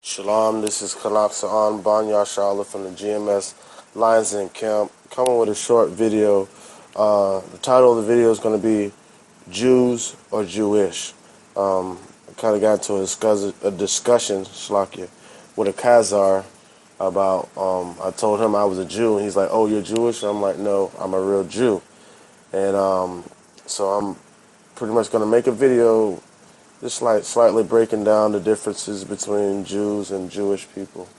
Shalom, this is Kanaksaon Banya Charlotte from the GMS Lions Den Camp, coming with a short video. The title of the video is going to be Jews or Jewish. I kind of got into a discussion, Shlakia, with a Khazar about, I told him I was a Jew, and he's like, oh, you're Jewish? And I'm like, no, I'm a real Jew. And so I'm pretty much going to make a video just like slightly breaking down the differences between Jews and Jewish people.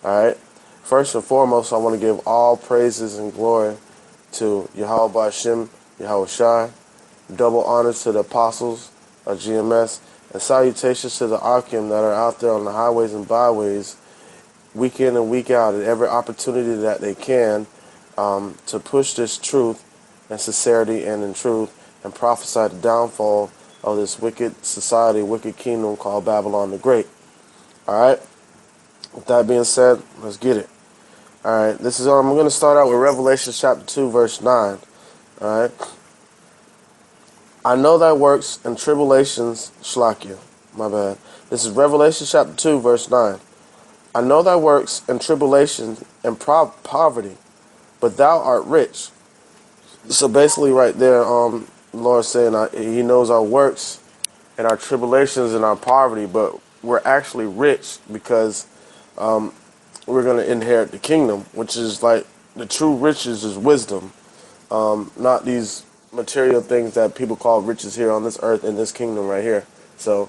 All right. First and foremost, I want to give all praises and glory to Yahweh Ba'Shem, Yahweh Shai. Double honors to the apostles of GMS, and salutations to the Akim that are out there on the highways and byways, week in and week out, at every opportunity that they can, to push this truth and sincerity and in truth, and prophesy the downfall of this wicked society, wicked kingdom called Babylon the Great. All right. With that being said, let's get it. All right. I'm going to start out with Revelation chapter 2, verse 9. All right. I know thy works and tribulations, Shlakia. My bad. This is Revelation chapter 2, verse 9. I know thy works and tribulations and poverty, but thou art rich. So basically, right there, Lord saying He knows our works and our tribulations and our poverty, but we're actually rich because we're going to inherit the kingdom, which is like the true riches is wisdom, not these material things that people call riches here on this earth in this kingdom right here. So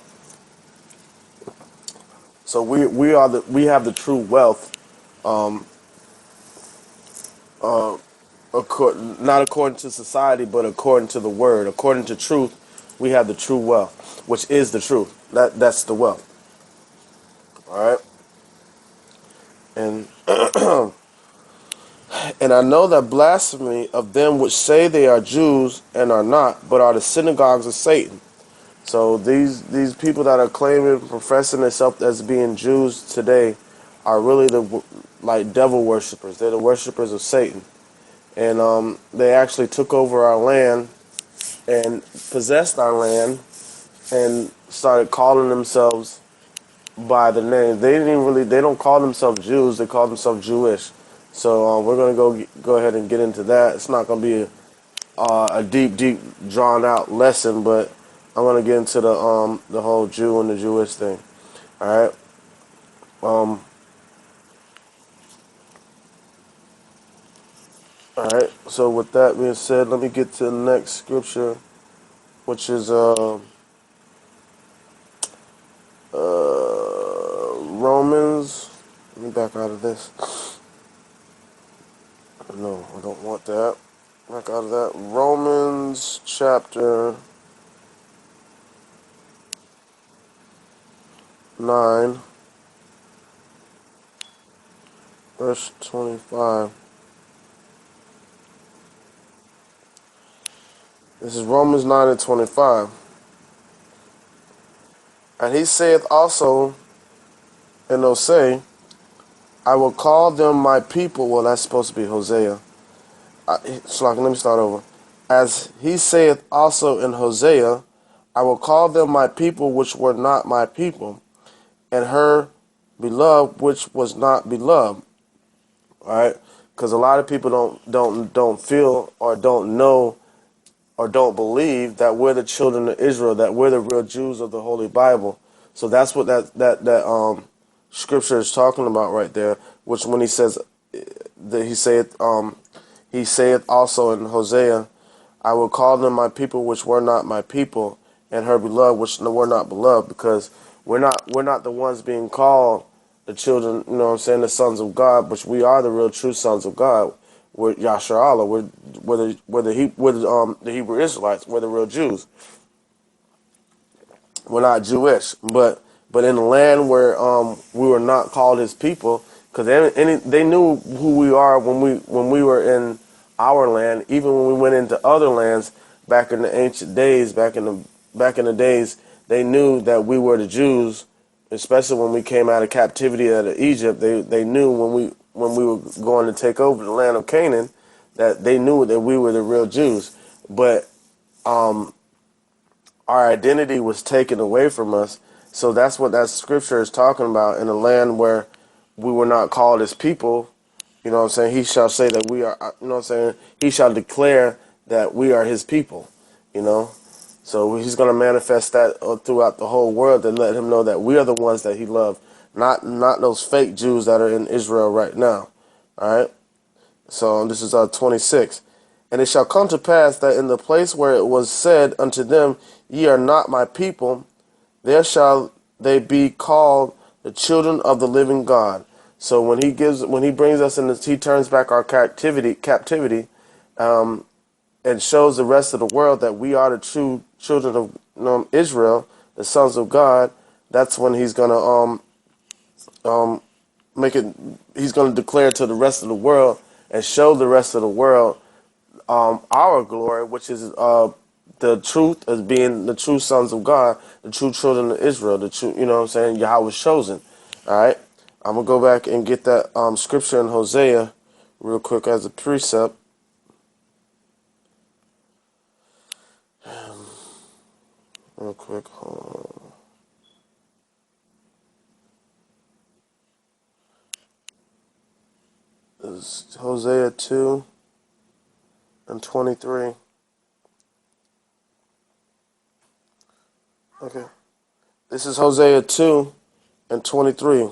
we have the true wealth, not according to society, but according to the word, according to truth. We have the true wealth, which is the truth. That's the wealth. All right. And and I know that blasphemy of them which say they are Jews and are not, but are the synagogues of Satan. So these people that are claiming, professing themselves as being Jews today, are really like devil worshippers. They're the worshippers of Satan, and they actually took over our land and possessed our land and started calling themselves by the name. They don't call themselves Jews, they call themselves Jewish. So we're going to go ahead and get into that. It's not going to be a deep drawn out lesson, but I'm going to get into the whole Jew and the Jewish thing. All right. All right. So with that being said, let me get to the next scripture, which is Romans. Let me back out of this. No, I don't want that. Back out of that. Romans chapter 9, verse 25. This is Romans 9 and 25. And he saith also in Hosea, I will call them my people. Well, that's supposed to be Hosea. Let me start over. As he saith also in Hosea, I will call them my people which were not my people, and her beloved which was not beloved. All right, because a lot of people don't feel or don't know or don't believe that we're the children of Israel, that we're the real Jews of the Holy Bible. So that's what that scripture is talking about right there. Which when he says that he saith also in Hosea, I will call them my people which were not my people, and her beloved which were not beloved, because we're not the ones being called the children, you know what I'm saying, the sons of God, but we are the real true sons of God. We're Yashar Allah, we're the Hebrew Israelites, we're the real Jews. We're not Jewish, but in the land where we were not called His people, because they knew who we are when we were in our land, even when we went into other lands back in the ancient days, back in the days, they knew that we were the Jews, especially when we came out of captivity out of Egypt. They knew when we were going to take over the land of Canaan, that they knew that we were the real Jews, but our identity was taken away from us, So that's what that scripture is talking about. In a land where we were not called as people, you know what I'm saying? He shall say that we are, you know what I'm saying? He shall declare that we are his people, you know? So he's going to manifest that throughout the whole world and let him know that we are the ones that he loved, not those fake Jews that are in Israel right now. All right? So this is 26. And it shall come to pass that in the place where it was said unto them, ye are not my people, there shall they be called the children of the living God. So when he brings us in this, he turns back our captivity, and shows the rest of the world that we are the true children of Israel, the sons of God. That's when he's gonna make it. He's gonna declare to the rest of the world and show the rest of the world our glory, which is the truth as being the true sons of God, the true children of Israel, the true, you know what I'm saying, Yahweh's chosen. All right, I'm gonna go back and get that scripture in Hosea real quick as a precept. Real quick, hold on. This is Hosea 2 and 23. Okay, this is Hosea 2 and 23.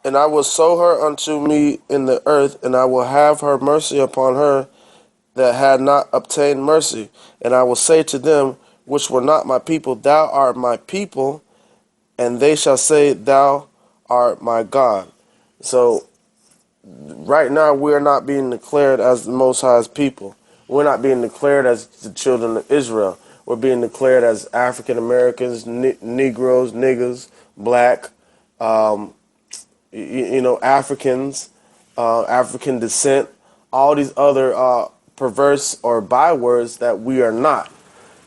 And I will sow her unto me in the earth, and I will have her mercy upon her that had not obtained mercy. And I will say to them which were not my people, thou art my people, and they shall say, thou art my God. So right now we are not being declared as the Most High's people. We're not being declared as the children of Israel. We're being declared as African Americans, Negroes, niggers, black, Africans, African descent, all these other perverse or bywords that we are not.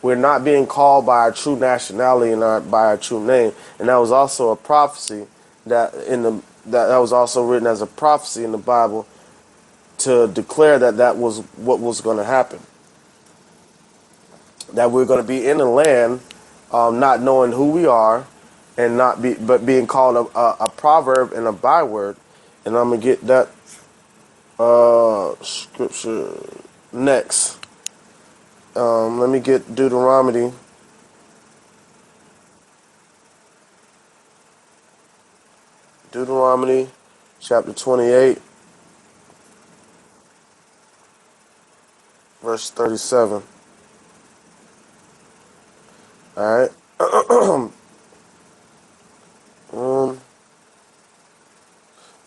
We're not being called by our true nationality and by our true name. And that was also a prophecy that was also written as a prophecy in the Bible to declare that was what was going to happen. That we're going to be in the land, not knowing who we are, and but being called a proverb and a byword. And I'm gonna get that scripture next. Let me get Deuteronomy chapter 28, verse 37. All right.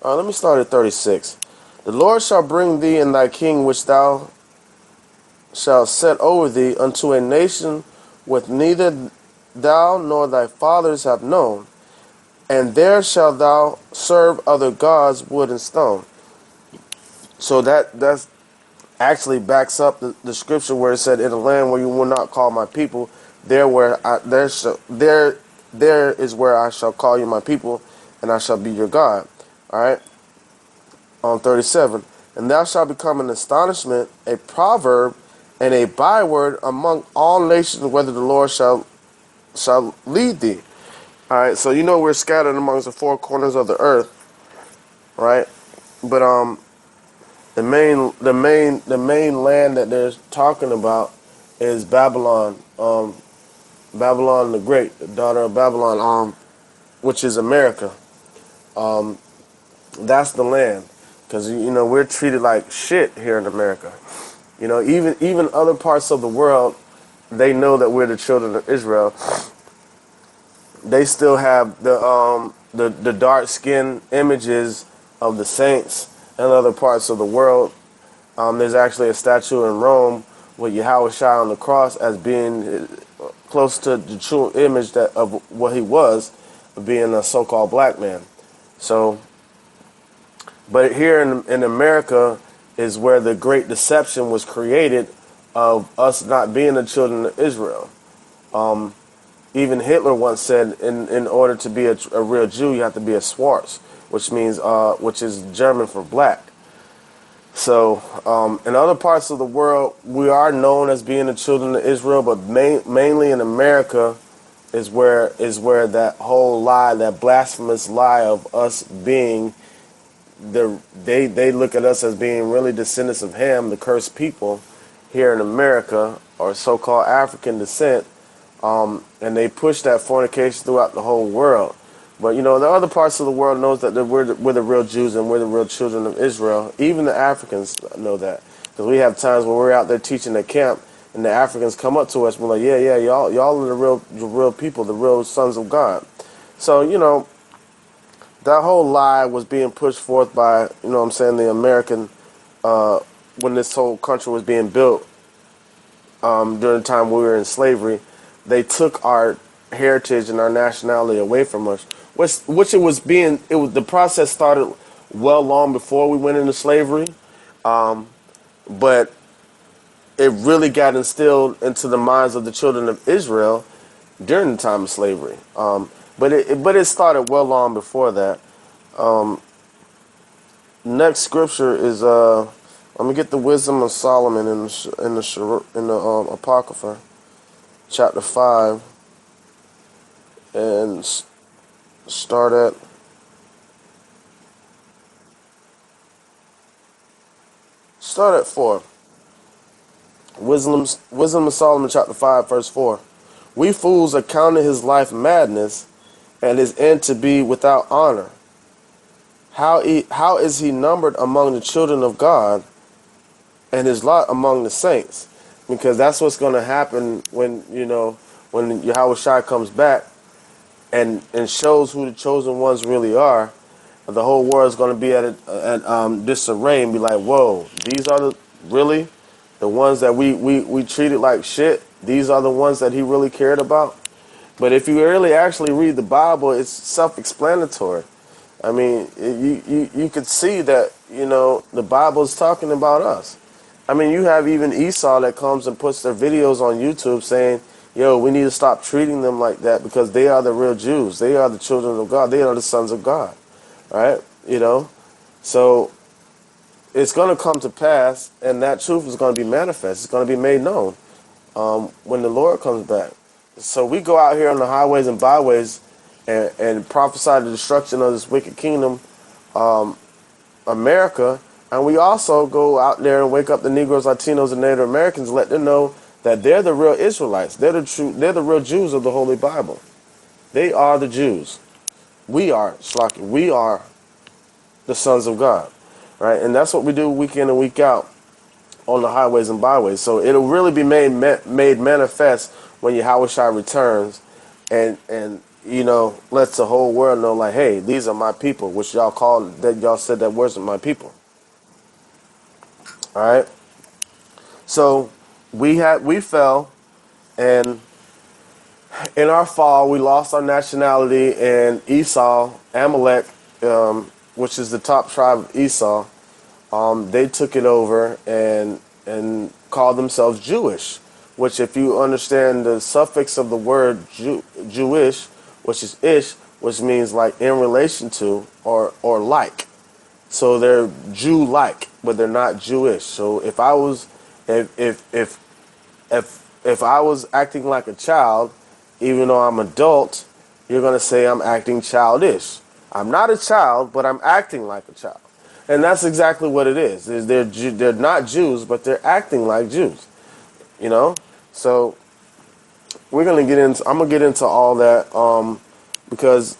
Let me start at 36. The Lord shall bring thee and thy king which thou shalt set over thee unto a nation which neither thou nor thy fathers have known, and there shalt thou serve other gods, wood and stone. So that's actually backs up the scripture where it said, in a land where you will not call my people, there is where I shall call you my people, and I shall be your God. All right. On 37, and thou shalt become an astonishment, a proverb, and a byword among all nations, whether the Lord shall lead thee. All right, so we're scattered amongst the four corners of the earth, right? But the main land that they're talking about is Babylon, Babylon the Great, the daughter of Babylon, which is America. That's the land, because we're treated like shit here in America. Even other parts of the world, they know that we're the children of Israel. They still have the dark skin images of the saints in other parts of the world. There's actually a statue in Rome with Yahweh Shai on the cross as being close to the true image of what he was, being a so-called black man. So, but here in America is where the great deception was created of us not being the children of Israel. Even Hitler once said, in order to be a real Jew, you have to be a Schwarz, which is German for black. So in other parts of the world, we are known as being the children of Israel, but mainly in America, is where that whole lie, that blasphemous lie of us being they look at us as being really descendants of Ham, the cursed people here in America, or so-called African descent, and they push that fornication throughout the whole world. But the other parts of the world knows that we're the real Jews and we're the real children of Israel. Even the Africans know that, because we have times when we're out there teaching at camp, and the Africans come up to us and we're like, yeah, y'all are the real people, the real sons of God. So that whole lie was being pushed forth by what I'm saying, the American, when this whole country was being built, during the time we were in slavery. They took our heritage and our nationality away from us, which the process started well long before we went into slavery, but it really got instilled into the minds of the children of Israel during the time of slavery. But it started well long before that. Next scripture is I'm gonna get the wisdom of Solomon in the Apocrypha, chapter 5, and start at start at 4. Wisdom of Solomon, chapter 5, verse 4. We fools accounted his life madness, and his end to be without honor. How is he numbered among the children of God, and his lot among the saints? Because that's what's going to happen when Yahweh Shai comes back and shows who the chosen ones really are. The whole world is going to be at disarray and be like, whoa, these are the ones that we treated like shit. These are the ones that he really cared about. But if you really actually read the Bible, it's self-explanatory. I mean, you could see that, the Bible is talking about us. I mean, you have even Esau that comes and puts their videos on YouTube saying, yo, we need to stop treating them like that because they are the real Jews. They are the children of God. They are the sons of God. Right? So it's going to come to pass, and that truth is going to be manifest. It's going to be made known when the Lord comes back. So we go out here on the highways and byways and prophesy the destruction of this wicked kingdom, America, and we also go out there and wake up the Negroes, Latinos, and Native Americans, let them know that they're the real Israelites. They're the real Jews of the Holy Bible. They are the Jews. We are Shlaki. We are the sons of God, right? And that's what we do week in and week out on the highways and byways. So it'll really be made manifest when Yahweh Shai returns, and lets the whole world know, like, hey, these are my people, which y'all said that wasn't my people. All right. So we fell, and in our fall we lost our nationality, and Esau, Amalek, which is the top tribe of Esau, they took it over and called themselves Jewish, which, if you understand the suffix of the word Jewish, which is ish, which means like in relation to or like. So they're Jew-like, but they're not Jewish. So if I was if I was acting like a child, even though I'm adult, you're gonna say I'm acting childish. I'm not a child, but I'm acting like a child, and that's exactly what it is. They're not Jews, but they're acting like Jews. So I'm gonna get into all that, because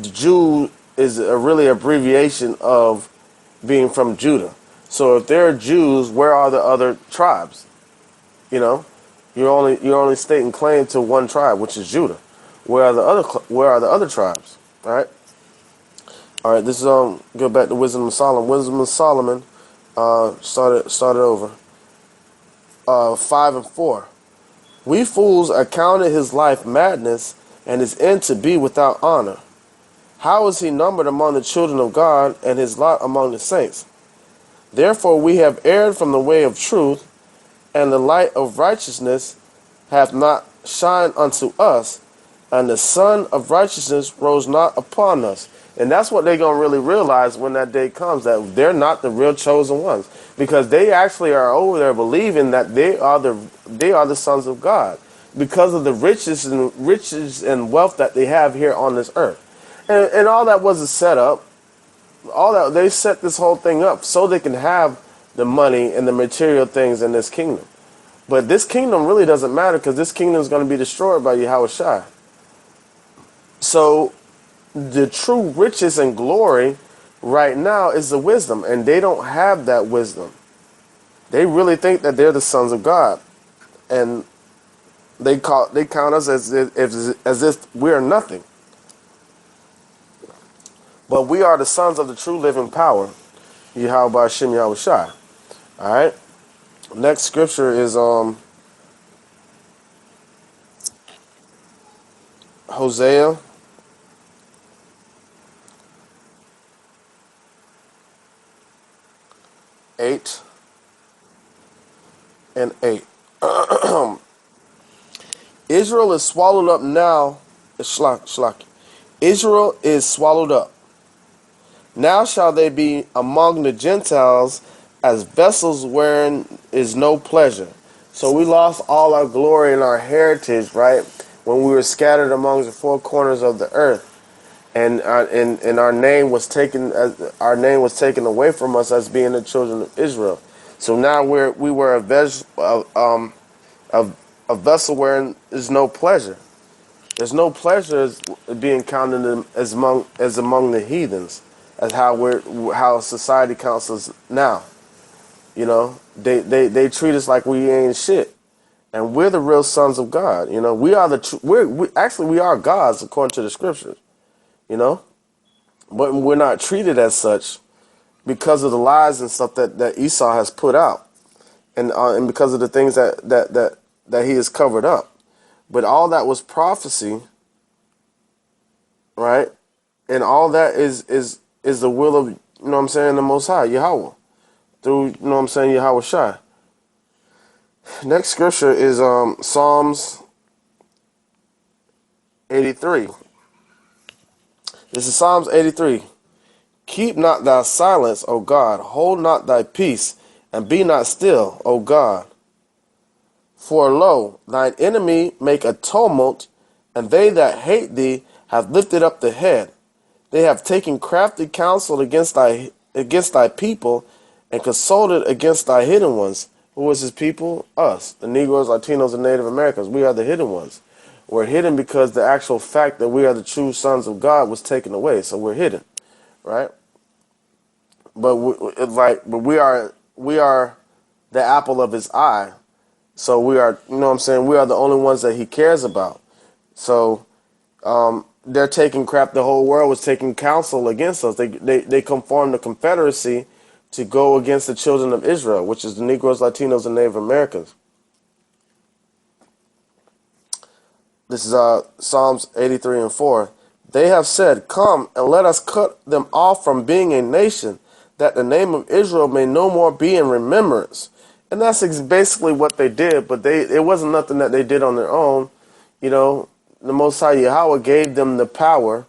Jew is a really abbreviation of being from Judah. So if there are Jews, where are the other tribes? You're only stating claim to one tribe, which is Judah. Where are the other tribes? All right. This is go back to Wisdom of Solomon. Wisdom of Solomon, started over. 5 and 4. We fools accounted his life madness, and his end to be without honor. How is he numbered among the children of God, and his lot among the saints? Therefore we have erred from the way of truth, and the light of righteousness hath not shined unto us, and the sun of righteousness rose not upon us. And that's what they're going to really realize when that day comes, that they're not the real chosen ones, because they actually are over there believing that they are the sons of God. because of the riches and wealth that they have here on this earth. And all that was a setup. All that they set this whole thing up so they can have the money and the material things in this kingdom. But this kingdom really doesn't matter because this kingdom is going to be destroyed by Yahweh Shai. So the true riches and glory right now is the wisdom, and they don't have that wisdom. They really think that they're the sons of God, and they count us as if we are nothing. But we are the sons of the true living power, Yahweh Hashem Yahweh Shai. All right. Next scripture is Hosea 8:8. Israel is swallowed up now. Israel is swallowed up. Now shall they be among the Gentiles as vessels wherein is no pleasure. So we lost all our glory and our heritage, right, when we were scattered among the four corners of the earth, and our name was taken away from us as being the children of Israel. So now we were a vessel wherein is no pleasure. There's no pleasure as being counted as among the heathens, as how society counts us now. You know, they treat us like we ain't shit, and we're the real sons of God. You know, we are we are gods according to the scriptures. You know, but we're not treated as such because of the lies and stuff that Esau has put out, and because of the things that he has covered up. But all that was prophecy, right? And all that is the will of, you know what I'm saying, the Most High, Yahweh, through, you know what I'm saying, Yahweh Shai. Next scripture is Psalms 83. This is Psalms 83. Keep not thy silence, O God. Hold not thy peace, and be not still, O God. For lo, thine enemy make a tumult, and they that hate thee have lifted up the head. They have taken crafty counsel against thy people, and consulted against thy hidden ones. Who is his people? Us, the Negroes, Latinos, and Native Americans. We are the hidden ones. We're hidden because the actual fact that we are the true sons of God was taken away, so we're hidden, right? But we are the apple of his eye. So we are, you know what I'm saying, we are the only ones that he cares about. So they're taking crap. The whole world was taking counsel against us. They conformed the Confederacy to go against the children of Israel, which is the Negroes, Latinos, and Native Americans. This is Psalms 83:4. They have said, come and let us cut them off from being a nation, that the name of Israel may no more be in remembrance. And that's basically what they did, but it wasn't nothing that they did on their own. You know, the Most High Yahweh gave them the power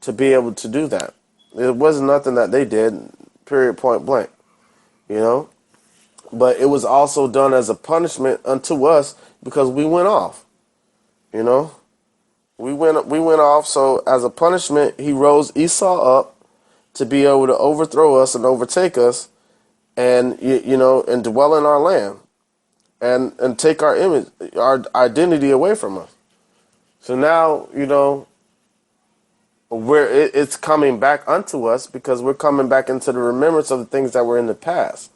to be able to do that. It wasn't nothing that they did, period, point blank. You know, but it was also done as a punishment unto us because we went off. You know, we went off. So as a punishment, he rose Esau up to be able to overthrow us and overtake us, and you know, and dwell in our land, and take our image, our identity away from us. So now, you know, it's coming back unto us because we're coming back into the remembrance of the things that were in the past,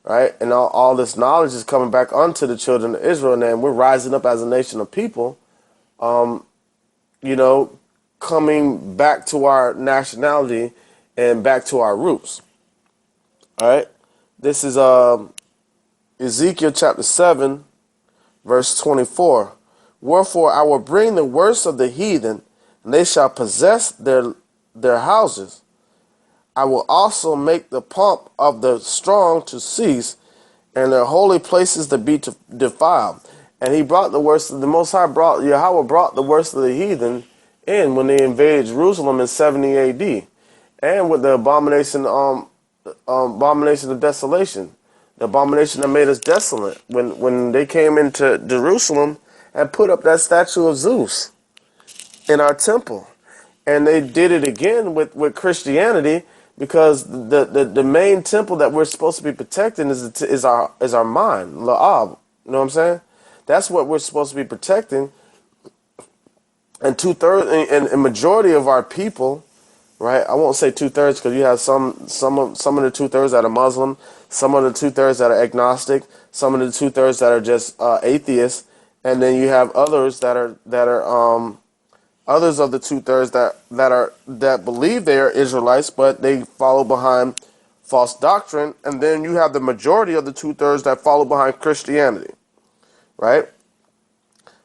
right? And all this knowledge is coming back unto the children of Israel, and we're rising up as a nation of people, you know, coming back to our nationality and back to our roots. All right. This is Ezekiel chapter 7, verse 24. Wherefore I will bring the worst of the heathen, and they shall possess their houses. I will also make the pomp of the strong to cease, and their holy places to be defiled. And he brought the worst of the Most High Yahweh brought the worst of the heathen in when they invaded Jerusalem in 70 AD, and with the abomination of desolation, the abomination that made us desolate. When they came into Jerusalem and put up that statue of Zeus in our temple. And they did it again with Christianity, because the main temple that we're supposed to be protecting is our mind, La'ab. You know what I'm saying? That's what we're supposed to be protecting. And two-thirds and majority of our people, right? I won't say two-thirds, because you have some of the two-thirds that are Muslim, some of the two-thirds that are agnostic, some of the two-thirds that are just atheists, and then you have others that are others of the two-thirds that believe they are Israelites, but they follow behind false doctrine, and then you have the majority of the two-thirds that follow behind Christianity, right?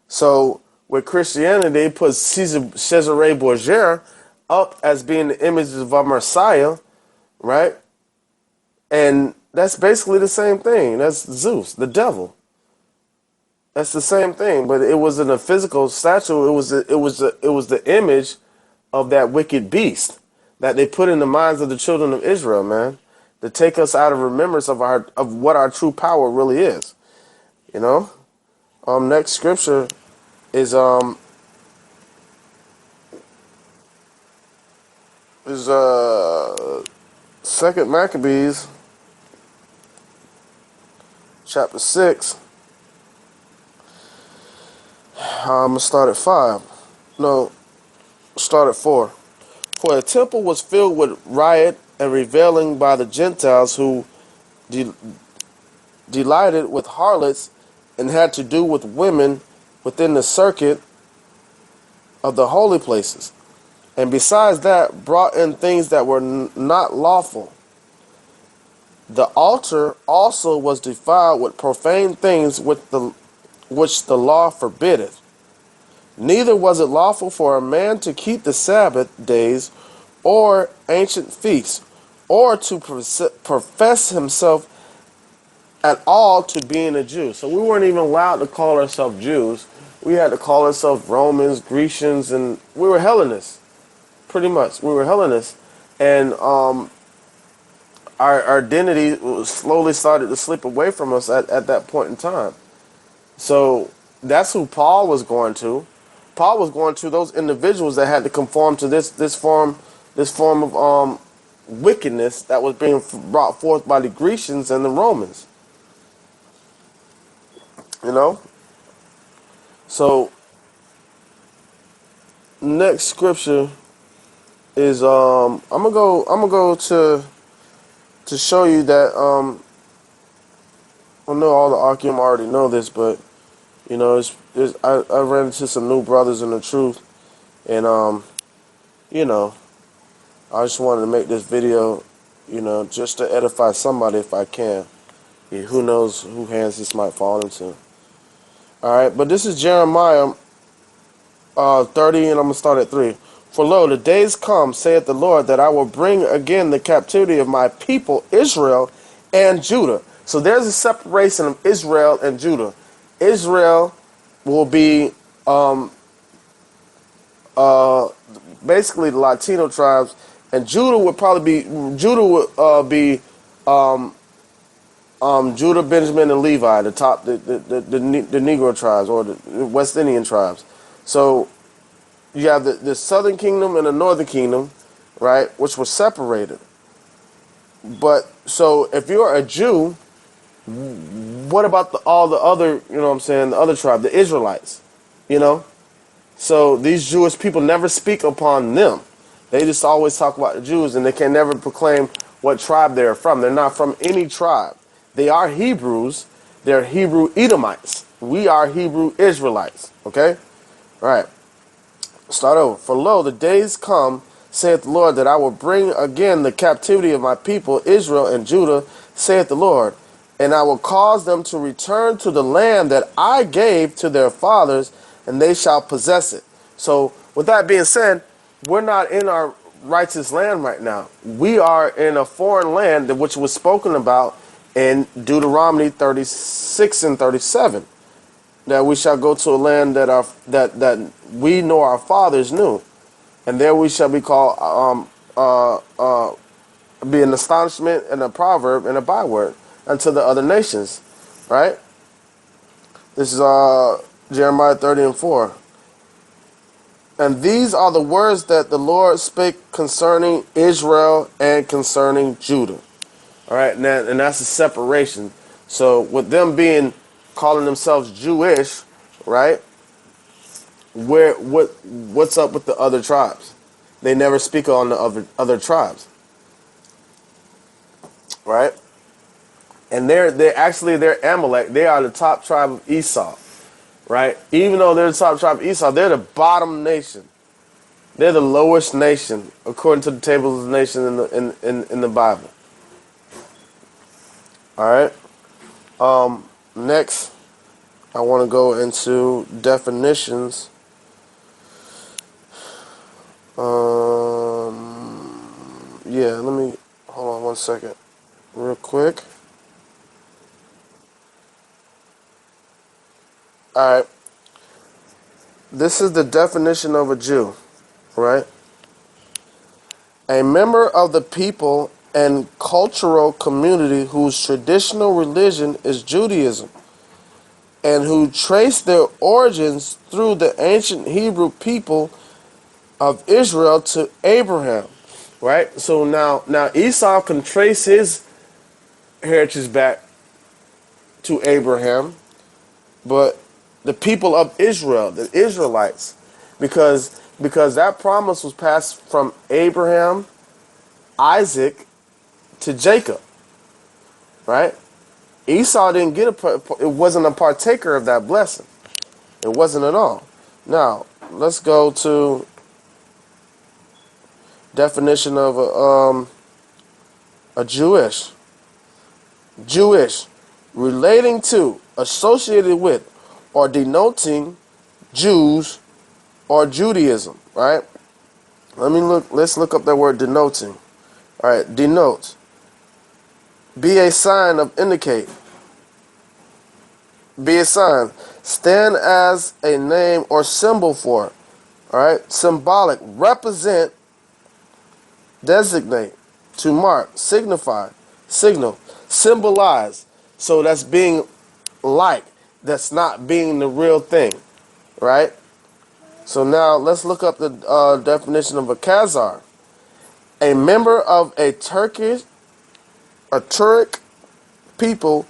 So with Christianity, they put Cesare Borgia up as being the image of our Messiah, right? And that's basically the same thing. That's Zeus, the devil. That's the same thing, but it wasn't a physical statue. It was the image of that wicked beast that they put in the minds of the children of Israel, man, to take us out of remembrance of what our true power really is. You know. Next scripture is Second Maccabees, chapter 6. I'm gonna start at 5. No, start at 4. For the temple was filled with riot and reveling by the Gentiles, who delighted with harlots and had to do with women within the circuit of the holy places. And besides that, brought in things that were not lawful. The altar also was defiled with profane things which the law forbiddeth. Neither was it lawful for a man to keep the Sabbath days or ancient feasts, or to profess himself at all to being a Jew. So we weren't even allowed to call ourselves Jews. We had to call ourselves Romans, Grecians, and we were Hellenists, pretty much. We were Hellenists. And our identity slowly started to slip away from us at that point in time. So that's who Paul was going to. Paul was going to those individuals that had to conform to this form of wickedness that was being brought forth by the Grecians and the Romans. You know? So next scripture is I'm gonna go to show you that I know all the Archeum already know this, but you know, I ran into some new brothers in the truth, and you know, I just wanted to make this video, you know, just to edify somebody if I can. Yeah, who knows who hands this might fall into. All right, but this is Jeremiah 30, and I'm going to start at 3. For lo, the days come, saith the Lord, that I will bring again the captivity of my people Israel and Judah. So there's a separation of Israel and Judah. Israel will be basically the Latino tribes, and Judah would probably be Judah, Benjamin, and Levi, the top, the Negro tribes, or the West Indian tribes. So you have the southern kingdom and the northern kingdom, right, which were separated. But so if you're a Jew, what about all the other, you know what I'm saying, the other tribe, the Israelites, you know? So these Jewish people never speak upon them. They just always talk about the Jews, and they can never proclaim what tribe they're from. They're not from any tribe. They are Hebrews. They're Hebrew Edomites. We are Hebrew Israelites. Okay? All right. Start over. For lo, the days come, saith the Lord, that I will bring again the captivity of my people, Israel and Judah, saith the Lord, and I will cause them to return to the land that I gave to their fathers, and they shall possess it. So, with that being said, we're not in our righteous land right now. We are in a foreign land which was spoken about in Deuteronomy 36 and 37. That we shall go to a land that we know our fathers knew, and there we shall be called be an astonishment and a proverb and a byword unto the other nations, right? This is Jeremiah 30:4. And these are the words that the Lord spake concerning Israel and concerning Judah. All right, and that's a separation. So with them being calling themselves Jewish, right? What's up with the other tribes? They never speak on the other tribes, right? And they're Amalek. They are the top tribe of Esau, right? Even though they're the top tribe of Esau, they're the bottom nation. They're the lowest nation according to the tables of the nation in the Bible. All right. Next, I want to go into definitions. Yeah, let me hold on one second, real quick. All right. This is the definition of a Jew, right? A member of the people and cultural community whose traditional religion is Judaism and who trace their origins through the ancient Hebrew people of Israel to Abraham, right? So now Esau can trace his heritage back to Abraham, but the people of Israel, the Israelites, because that promise was passed from Abraham, Isaac, to Jacob, right? Esau didn't get it wasn't a partaker of that blessing. It wasn't at all. Now, let's go to definition of a Jewish, relating to, associated with, or denoting Jews or Judaism, right? Let's look up that word denoting. All right, denote. Be a sign of indicate. Be a sign. Stand as a name or symbol for. All right, symbolic. Represent. Designate. To mark. Signify. Signal. Symbolize. So that's being like. That's not being the real thing, right? So now let's look up the definition of a Khazar. A member of a Turkic people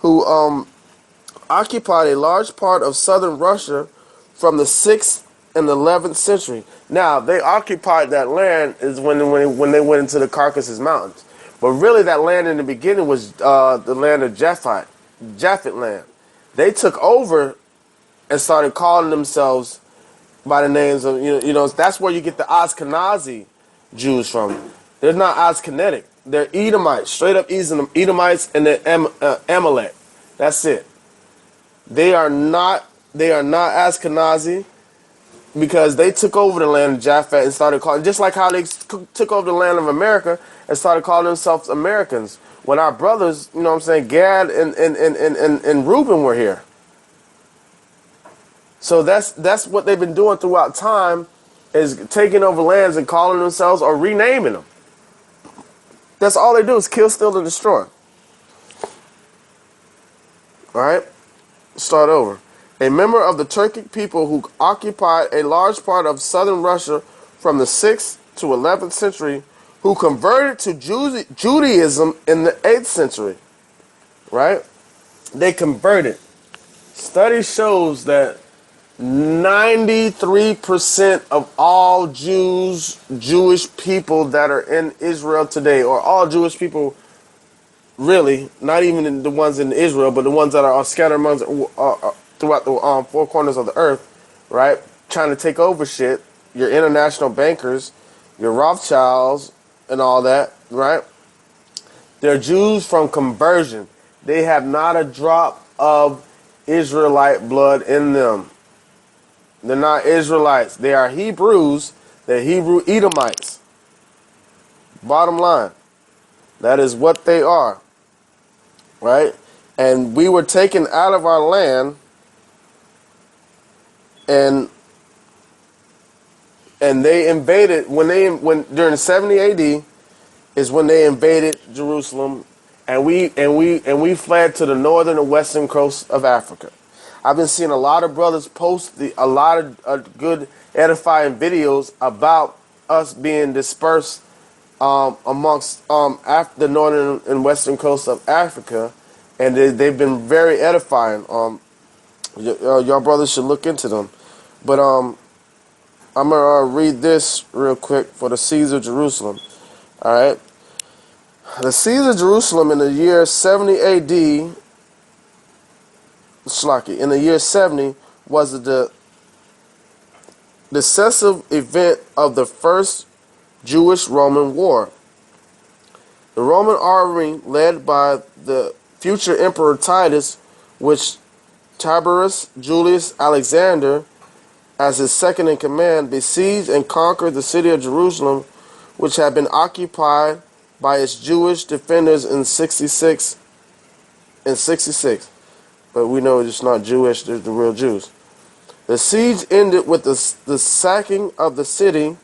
who occupied a large part of southern Russia from the 6th and 11th century. Now, they occupied that land is when they went into the Caucasus Mountains. But really that land in the beginning was the land of Japhet land. They took over and started calling themselves by the names of, that's where you get the Ashkenazi Jews from. They're not Ashkenatic. They're Edomites, straight up Edomites, and they're Amalek. That's it. They are not Ashkenazi because they took over the land of Japhet and started calling, just like how they took over the land of America and started calling themselves Americans. When our brothers, Gad and Reuben were here. So that's what they've been doing throughout time, is taking over lands and calling themselves or renaming them. That's all they do is kill, steal, and destroy. All right? Start over. A member of the Turkic people who occupied a large part of southern Russia from the 6th to 11th century, who converted to Judaism in the 8th century. Right? They converted. Study shows that 93% of all Jewish people that are in Israel today, or all Jewish people, really, not even the ones in Israel, but the ones that are scattered amongst throughout the four corners of the earth, right? Trying to take over shit. Your international bankers, your Rothschilds, and all that, right? They're Jews from conversion. They have not a drop of Israelite blood in them. They're not Israelites. They are Hebrews. They're Hebrew Edomites. Bottom line. That is what they are. Right? And we were taken out of our land, and they invaded when during 70 AD is when they invaded Jerusalem, and we fled to the northern and western coast of Africa. I've been seeing a lot of brothers post a lot of good edifying videos about us being dispersed amongst the northern and western coast of Africa, and they've been very edifying. Y'all brothers should look into them. But I'm gonna read this real quick for the siege of Jerusalem. All right, the siege of Jerusalem in the year 70 A.D. Shlaki, in the year 70 was the decisive event of the first Jewish-Roman war. The Roman army, led by the future Emperor Titus, which Tiberius Julius Alexander, as his second in command, besieged and conquered the city of Jerusalem, which had been occupied by its Jewish defenders in 66. But we know it's not Jewish, they're the real Jews. The siege ended with the sacking of the city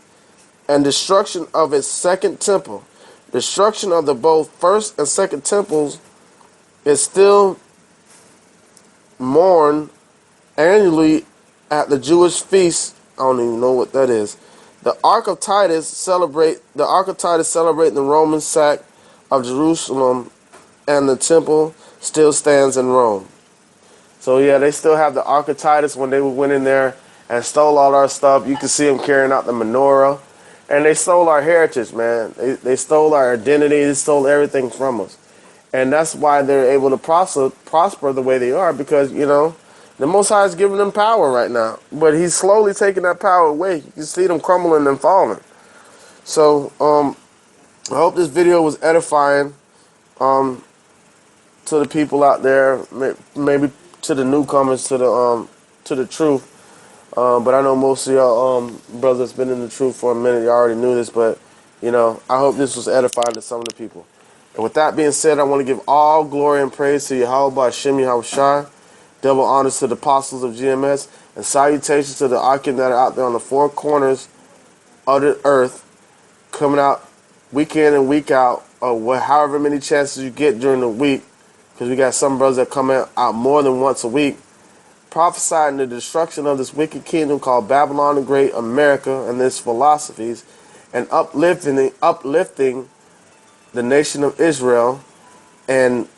and destruction of its second temple. Destruction of the both first and second temples is still mourned annually at the Jewish feast. I don't even know what that is. The Ark of Titus celebrating the Roman sack of Jerusalem, and the temple still stands in Rome. So yeah, they still have the Ark of Titus when they went in there and stole all our stuff. You can see them carrying out the menorah. And they stole our heritage, man. They stole our identity. They stole everything from us. And that's why they're able to prosper the way they are, because, you know, the Most High is giving them power right now. But he's slowly taking that power away. You see them crumbling and falling. So I hope this video was edifying to the people out there, maybe to the newcomers to the truth. But I know most of y'all brothers been in the truth for a minute. You already knew this, but, you know, I hope this was edifying to some of the people. And with that being said, I want to give all glory and praise to Yahweh Hashem Yahushai, double honors to the apostles of GMS, and salutations to the Akim that are out there on the four corners of the earth, coming out week in and week out, or however many chances you get during the week, because we got some brothers that come out more than once a week, prophesying the destruction of this wicked kingdom called Babylon the Great, America, and its philosophies, and uplifting the nation of Israel, and